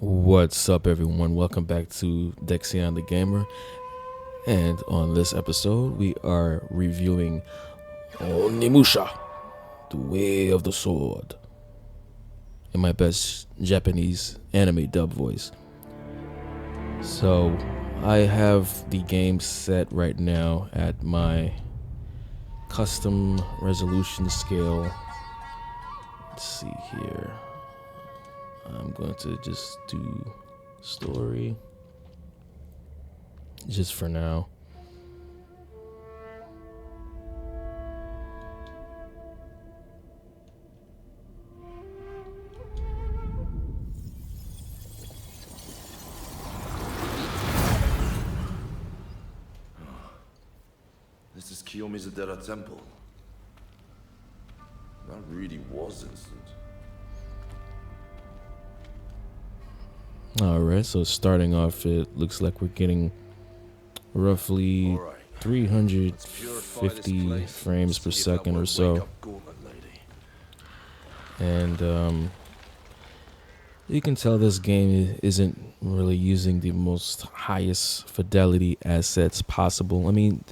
What's up, everyone? Welcome back to Dexion the Gamer, and on this episode we are reviewing Onimusha, the Way of the Sword, in my best Japanese anime dub voice. So I have the game set right now at my custom resolution scale. Let's see here. I'm going to just do story just for now. This is Kiyomizudera Temple. That really was instant. Alright, so starting off, it looks like we're getting roughly 350 frames per second or so. And you can tell this game isn't really using the most highest fidelity assets possible. I mean,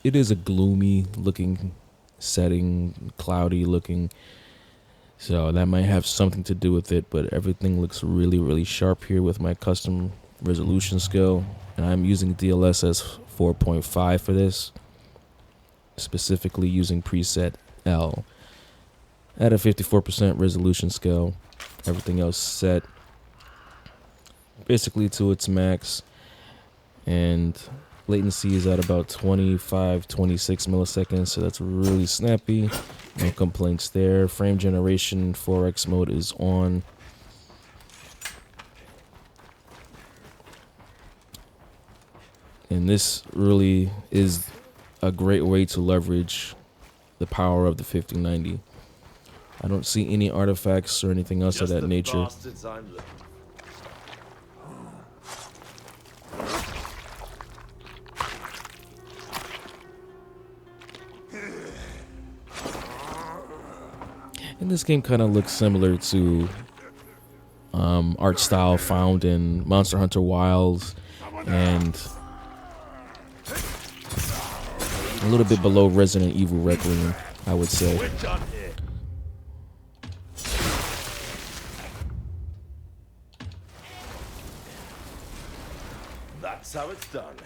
it is a gloomy looking setting, cloudy looking, so that might have something to do with it, but everything looks really sharp here with my custom resolution scale. And I'm using DLSS 4.5 for this, specifically using preset L at a 54% resolution scale. Everything else set basically to its max, and latency is at about 26 milliseconds, so that's really snappy. No complaints there. Frame generation 4x mode is on. And this really is a great way to leverage the power of the 5090. I don't see any artifacts or anything else of that nature. And this game kind of looks similar to art style found in Monster Hunter Wilds, and a little bit below Resident Evil Requiem, I would say. That's how it's done.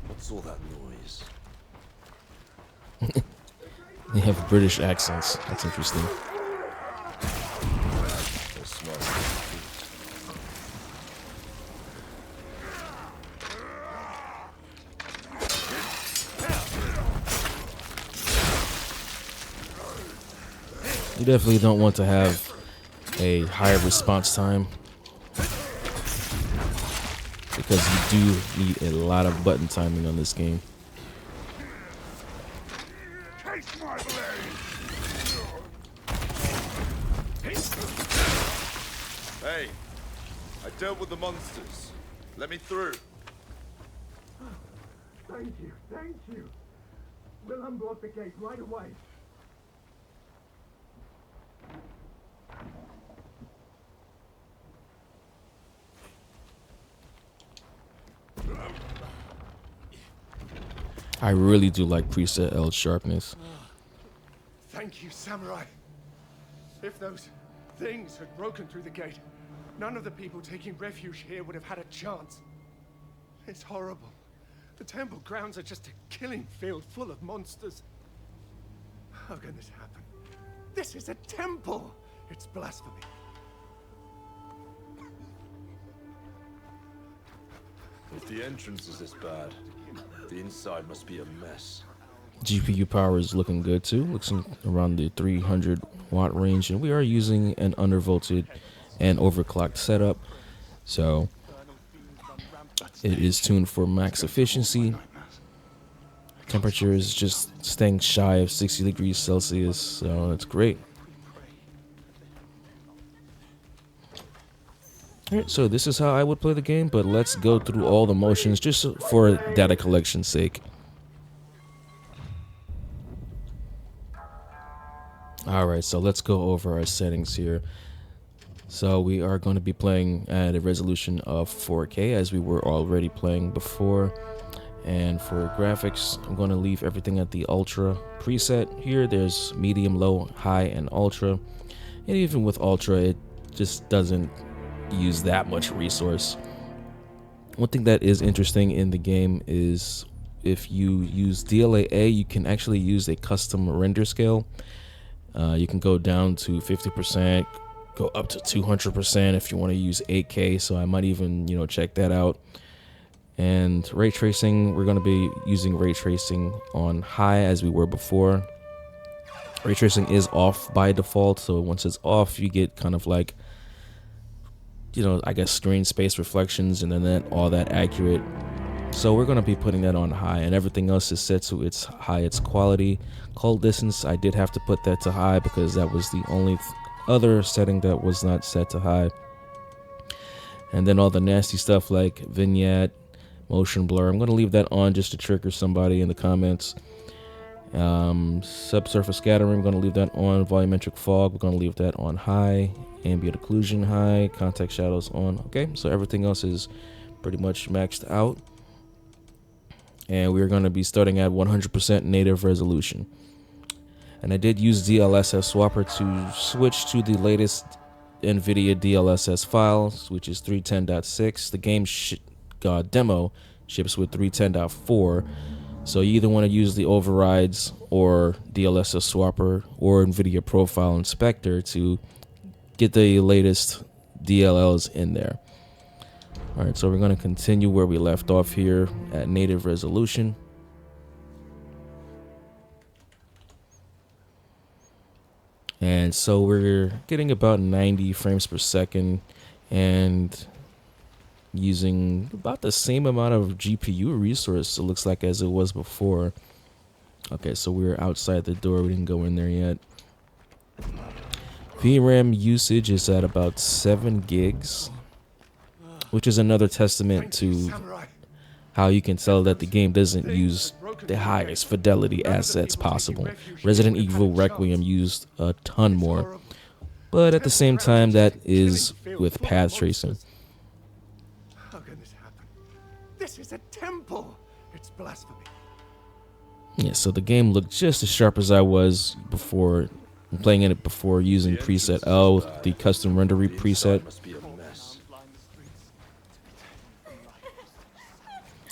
What's all that noise? They have British accents. That's interesting. You definitely don't want to have a higher response time, because you do need a lot of button timing on this game. Hey, I dealt with the monsters. Let me through. Thank you. We'll unblock the gate right away. I really do like preset L sharpness. Thank you, Samurai. If those things had broken through the gate, none of the people taking refuge here would have had a chance. It's horrible. The temple grounds are just a killing field full of monsters. How can this happen? This is a temple! It's blasphemy. If the entrance is this bad, the inside must be a mess. GPU power is looking good too. Looks around the 300 watt range, and we are using an undervolted and overclocked setup, so it is tuned for max efficiency. Temperature is just staying shy of 60 degrees Celsius, so it's great. Alright, so this is how I would play the game, but let's go through all the motions just for data collection's sake. Alright, so let's go over our settings here. So we are going to be playing at a resolution of 4K as we were already playing before. And for graphics, I'm going to leave everything at the ultra preset. Here there's medium, low, high, and ultra. And even with ultra, it just doesn't use that much resource. One thing that is interesting in the game is if you use DLAA, you can actually use a custom render scale. You can go down to 50%, go up to 200% if you want to use 8K. So I might even, check that out. And ray tracing, we're going to be using ray tracing on high as we were before. Ray tracing is off by default, so once it's off, you get kind of like, I guess screen space reflections and then all that accurate. So we're going to be putting that on high, and everything else is set to its highest quality. Call distance, I did have to put that to high because that was the only other setting that was not set to high. And then all the nasty stuff like vignette, motion blur, I'm going to leave that on just to trigger somebody in the comments. Subsurface scattering, I'm going to leave that on. Volumetric fog, we're going to leave that on high. Ambient occlusion high. Context shadows on. Okay, so everything else is pretty much maxed out. And we're going to be starting at 100% native resolution. And I did use DLSS Swapper to switch to the latest Nvidia DLSS files, which is 310.6. The game demo ships with 310.4, so you either want to use the overrides or DLSS Swapper or Nvidia Profile Inspector to get the latest DLLs in there. Alright, so we're going to continue where we left off here at native resolution. And so we're getting about 90 frames per second and using about the same amount of GPU resource, it looks like, as it was before. Okay, so we're outside the door. We didn't go in there yet. VRAM usage is at about 7 gigs, which is another testament to how you can tell that the game doesn't use the highest fidelity assets possible. Resident Evil Requiem used a ton more, but at the same time, that is with path tracing. How can this happen? This is a temple. It's blasphemy. Yeah, so the game looked just as sharp as I was before playing it before using preset L, the custom rendery preset.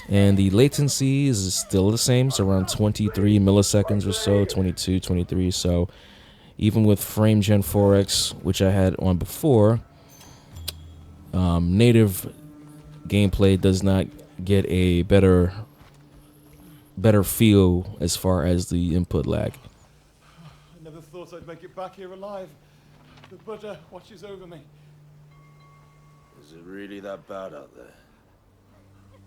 And the latency is still the same. It's around 23 milliseconds or so, 22, 23. So even with frame gen 4x, which I had on before, native gameplay does not get a better feel as far as the input lag. I never thought I'd make it back here alive. The Buddha watches over me. Is it really that bad out there?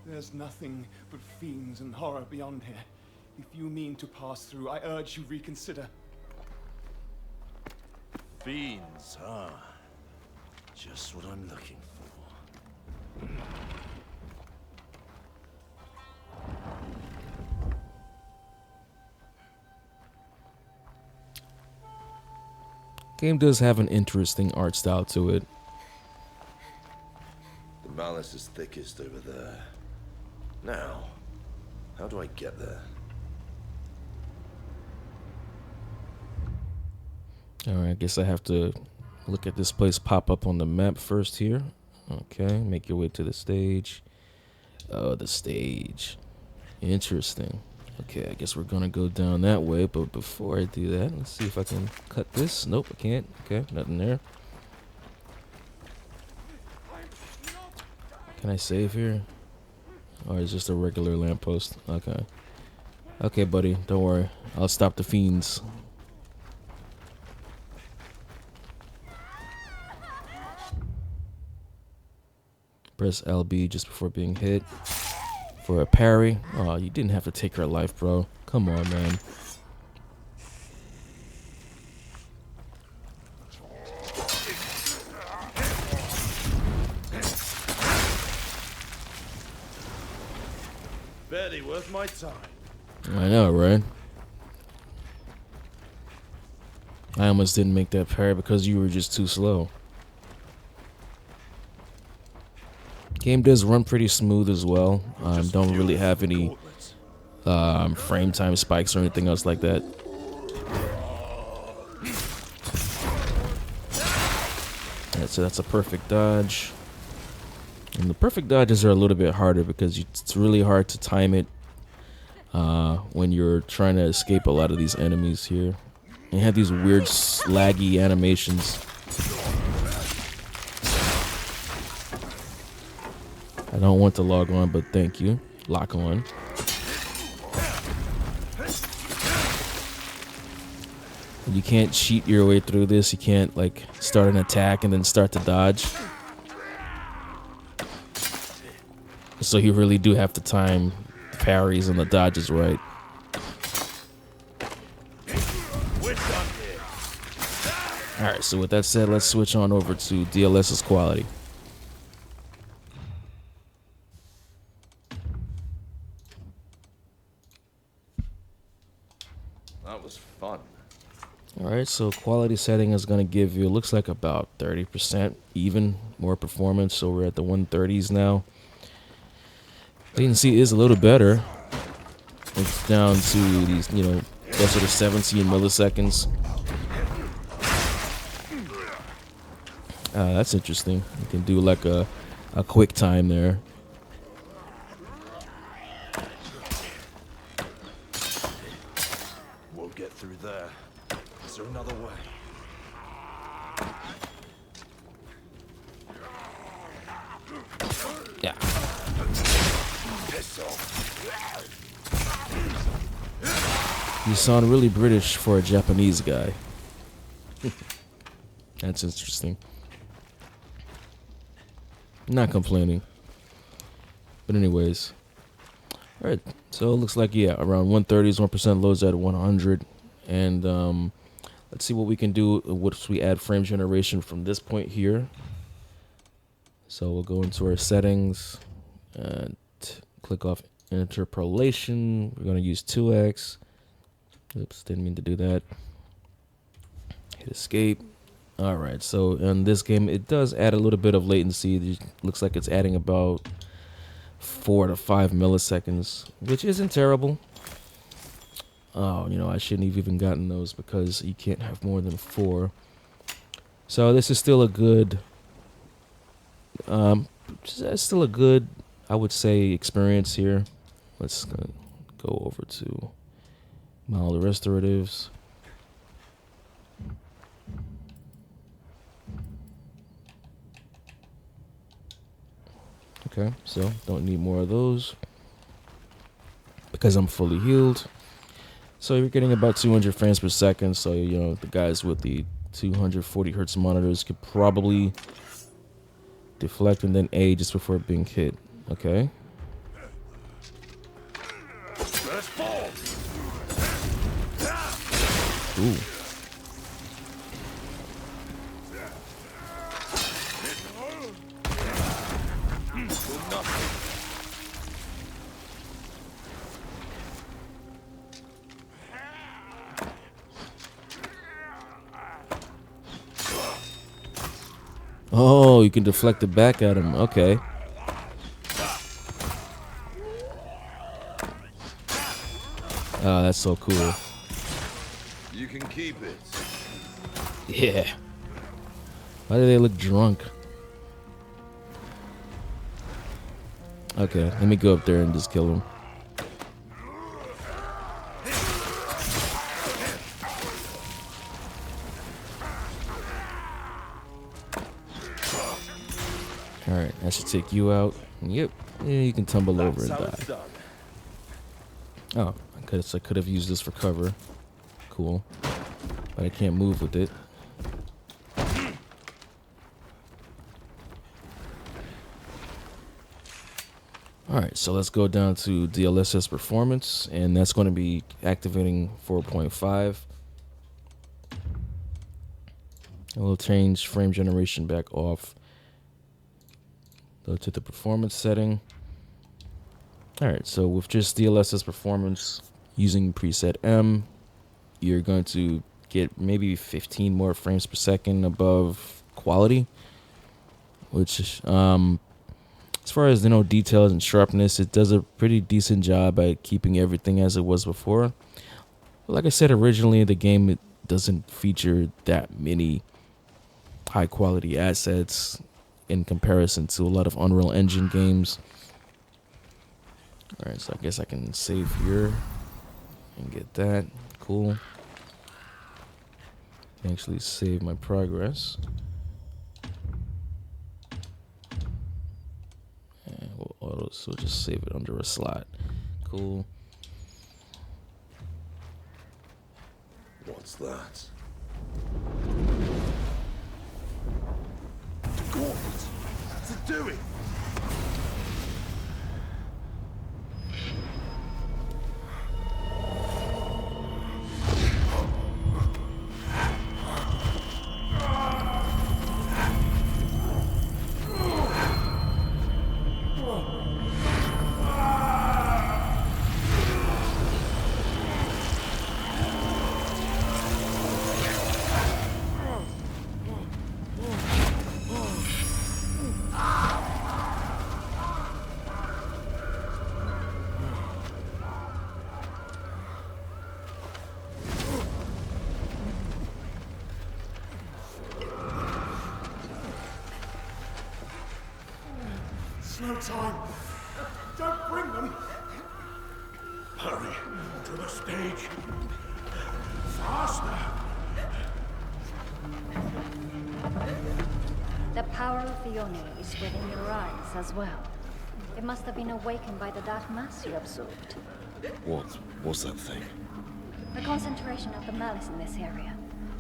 There's nothing but fiends and horror beyond here. If you mean to pass through, I urge you reconsider. Fiends, huh? Just what I'm looking for. Game does have an interesting art style to it. The malice is thickest over there. Now, how do I get there? Alright, I guess I have to look at this place pop up on the map first here. Okay, make your way to the stage. Oh, the stage. Interesting. Okay, I guess we're gonna go down that way, but before I do that, let's see if I can cut this. Nope, I can't. Okay, nothing there. Can I save here? Or is just a regular lamppost? Okay. Okay, buddy, don't worry. I'll stop the fiends. Press LB just before being hit for a parry. Oh, you didn't have to take her life, bro. Come on, man. Barely worth my time. I know, right? I almost didn't make that parry because you were just too slow. Game does run pretty smooth as well. Don't really have any frame time spikes or anything else like that. So that's a perfect dodge. And the perfect dodges are a little bit harder because it's really hard to time it when you're trying to escape a lot of these enemies here. They have these weird laggy animations. I don't want to log on, but thank you. Lock on. You can't cheat your way through this. You can't like start an attack and then start to dodge. So you really do have to time the parries and the dodges right. Alright, so with that said, let's switch on over to DLSS Quality. That was fun. Alright, so quality setting is going to give you, it looks like about 30% even more performance. So we're at the 130s now. Latency is a little better. It's down to these, you know, closer to 17 milliseconds. That's interesting. You can do like a quick time there. We'll get through there. Is there another way? Yeah. Piss off. You sound really British for a Japanese guy. That's interesting. Not complaining. But anyways. Alright, so it looks like, yeah, around 130s, 1% loads at 100. And let's see what we can do once we add frame generation from this point here. So we'll go into our settings and click off interpolation. We're going to use 2x. Oops, didn't mean to do that. Hit escape. Alright, so in this game, it does add a little bit of latency. It looks like it's adding about 4 to 5 milliseconds, which isn't terrible. Oh, you know, I shouldn't have even gotten those because you can't have more than 4. So this is still a good, still a good, I would say, experience here. Let's go over to mild restoratives. Okay, so don't need more of those because I'm fully healed. So you're getting about 200 frames per second. So, you know, the guys with the 240 hertz monitors could probably deflect and then A just before being hit. Okay. Ooh. Oh, you can deflect it back at him. Okay. Oh, that's so cool. You can keep it. Yeah. Why do they look drunk? Okay, let me go up there and just kill him. Alright, that should take you out. Yep. Yeah, you can tumble over and die. Oh, I could have used this for cover. Cool. But I can't move with it. Alright, so let's go down to DLSS performance, and that's going to be activating 4.5. And we'll change frame generation back off. Go to the performance setting. All right, so with just DLSS performance using preset M, you're going to get maybe 15 more frames per second above quality, which as far as details and sharpness, it does a pretty decent job at keeping everything as it was before. But like I said originally, the game it doesn't feature that many high quality assets in comparison to a lot of Unreal Engine games. All right, so I guess I can save here and get that. Cool. Actually save my progress. And we'll auto, so just save it under a slot. Cool. What's that? What's it doing? No time. Don't bring them. Hurry to the stage. Faster. The power of the Oni is within your eyes as well. It must have been awakened by the dark mass you absorbed. What's that thing? A concentration of the malice in this area,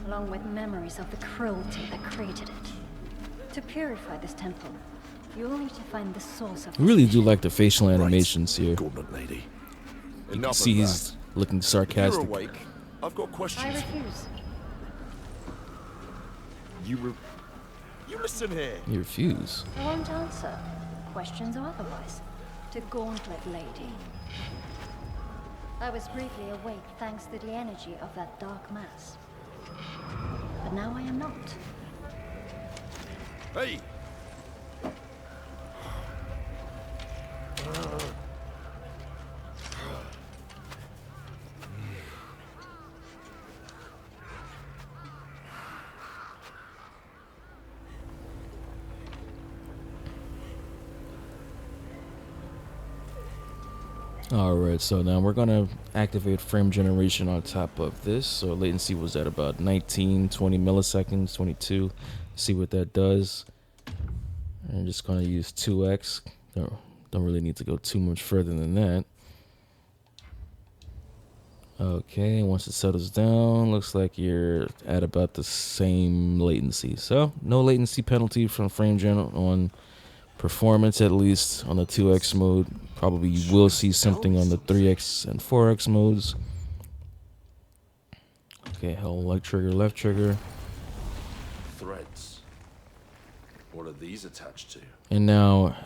along with memories of the cruelty that created it. To purify this temple, you will need to find the source of I really do like the facial animations here. Gauntlet lady. You can see he's looking sarcastic. You're awake. I've got I questions. refuse. You listen here. You refuse. I won't answer, questions or otherwise, to Gauntlet Lady. I was briefly awake thanks to the energy of that dark mass. But now I am not. Hey! Alright, so now we're going to activate frame generation on top of this. So latency was at about 19, 20 milliseconds, 22. See what that does. I'm just going to use 2x. Don't really need to go too much further than that. Okay, once it settles down, looks like you're at about the same latency. So no latency penalty from frame gen on performance, at least on the 2x mode. Probably you will see something on the 3x and 4x modes. Okay, hold right trigger, left trigger. Threads. What are these attached to? And now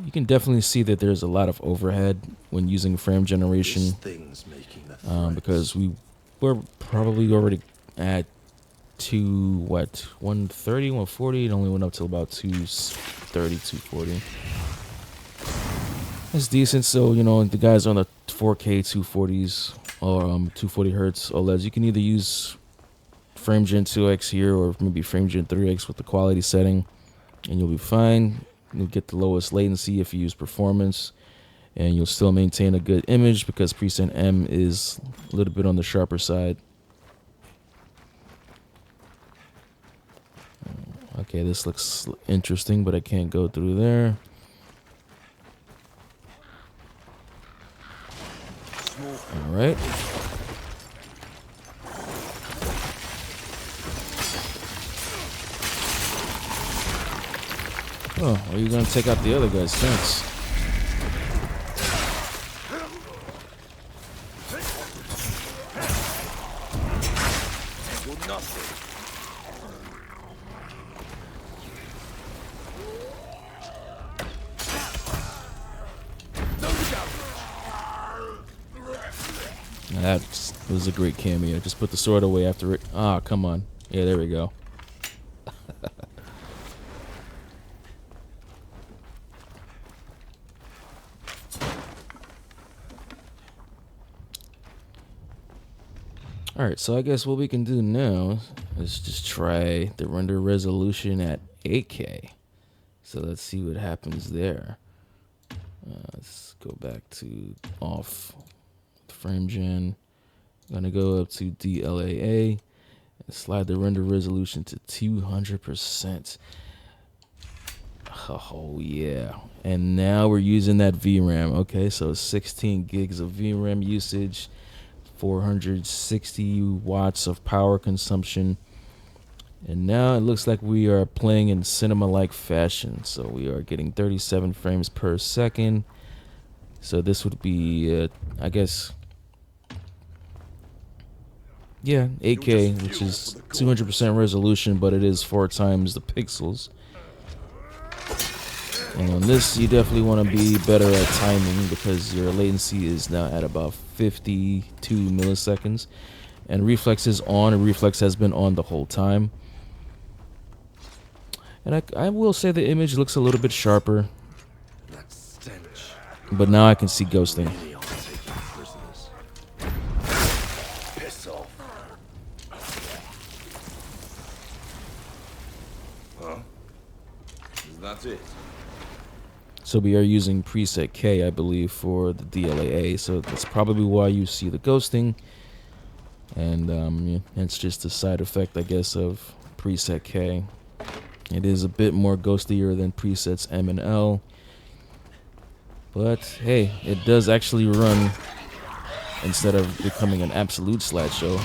you can definitely see that there's a lot of overhead when using frame generation. This thing's making the threads. Because we were probably already at 130, 140. It only went up to about 230, 240. It's decent. So, the guys on the 4K 240s or 240 hertz OLEDs, you can either use frame gen 2x here or maybe frame gen 3x with the quality setting, and you'll be fine. You'll get the lowest latency if you use performance, and you'll still maintain a good image because preset M is a little bit on the sharper side. Okay, this looks interesting, but I can't go through there. All right. Oh, are you gonna take out the other guys? Thanks. You're nothing. That was a great cameo. Just put the sword away after it. Ah, come on. Yeah, there we go. Alright, so I guess what we can do now is just try the render resolution at 8K. So let's see what happens there. Let's go back to off frame gen. I'm gonna go up to DLAA and slide the render resolution to 200%. Oh yeah, and now we're using that VRAM. Okay, so 16 gigs of VRAM usage, 460 watts of power consumption, and now it looks like we are playing in cinema-like fashion. So we are getting 37 frames per second. So this would be, I guess, yeah, 8K, which is 200% resolution, but it is 4 times the pixels. And on this, you definitely want to be better at timing because your latency is now at about 52 milliseconds. And reflex is on, and reflex has been on the whole time. And I will say the image looks a little bit sharper. That stench. But now I can see ghosting. Really are taking prisoners. Piss off. Huh? Is that it? So we are using preset K, I believe, for the DLAA. So that's probably why you see the ghosting. And yeah, it's just a side effect, I guess, of preset K. It is a bit more ghostier than presets M and L. But hey, it does actually run instead of becoming an absolute slideshow.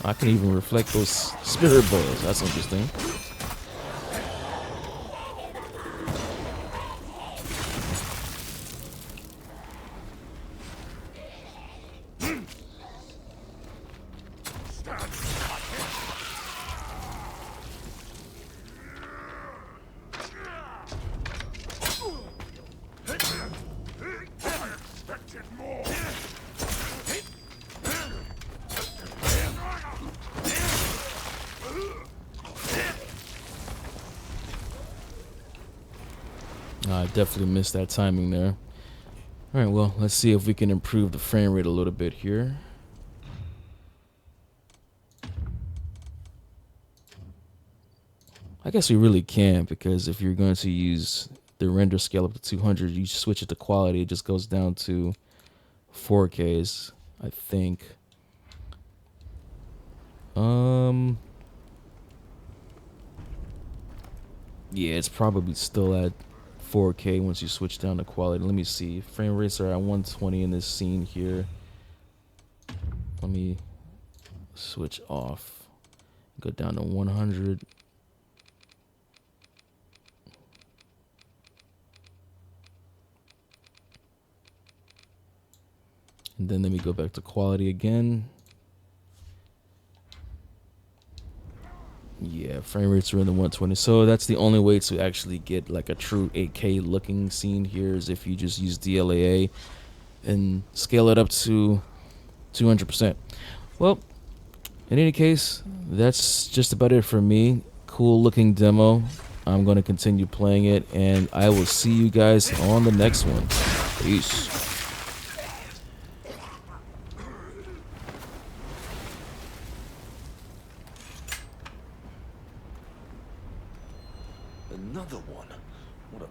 I can even reflect those spirit balls. That's interesting. I definitely missed that timing there. Alright, well, let's see if we can improve the frame rate a little bit here. I guess we really can't, because if you're going to use the render scale up to 200, you switch it to quality, it just goes down to 4Ks, I think. Yeah, it's probably still at 4K once you switch down to quality. Let me see. Frame rates are at 120 in this scene here. Let me switch off. Go down to 100. And then let me go back to quality again. Yeah, frame rates are in the 120. So that's the only way to actually get like a true 8K looking scene here is if you just use DLAA and scale it up to 200%. Well, in any case, that's just about it for me. Cool looking demo. I'm going to continue playing it, and I will see you guys on the next one. Peace. Another one.